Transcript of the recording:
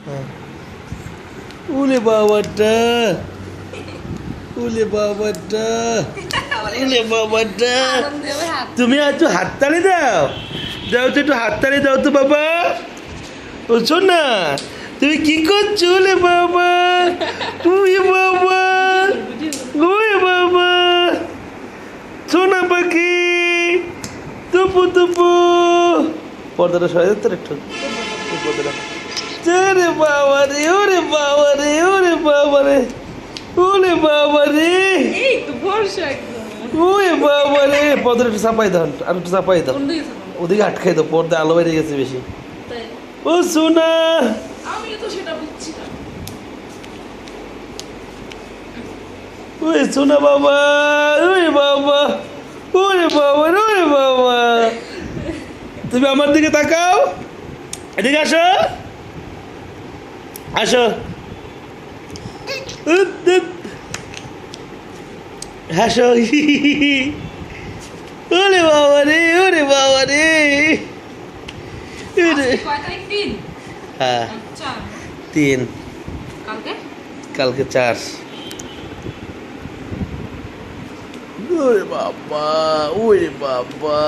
হ্যাঁ। উলে বাবাটা, উলে বাবাটা, উলে বাবাটা। তুমি একটু হাততালি দাও, দাও তো একটু হাততালি দাও তো বাবা। ও শোনা, তুমি কি করছো? উলে বাবা, উলে বাবা, উলে বাবা, সোনা পাখি, তুপু তুপু। পর্দাটা সরাই দিতে একটু, এই পর্দাটা। ওরে বাবা রে, ওরে বাবা রে, ওরে বাবা রে, ওরে বাবা রে, এই তো বর্ষা একদম। ওরে বাবা রে। পর্দাটা একটু চাপাই দাও, আর একটু চাপাই দাও। কোন দিকে যাবো? ওদিকে আটকাই দাও, পর্দা আলো বেরিয়ে গেছে বেশি। তাই ও সোনা, আমি তো সেটা বুঝছি না। ওই সোনা বাবা, ওরে বাবা, ওরে বাবা, ওরে বাবা। তুমি আমার দিকে তাকাও, এদিকে আসো, আসো। হাসো। ওরে বাবা রে, ওরে বাবা রে। আজকে কয় তারিখ? 3? হ্যাঁ, আচ্ছা। 3, কালকে? কালকে 4। ওরে বাবা, ওরে বাবা।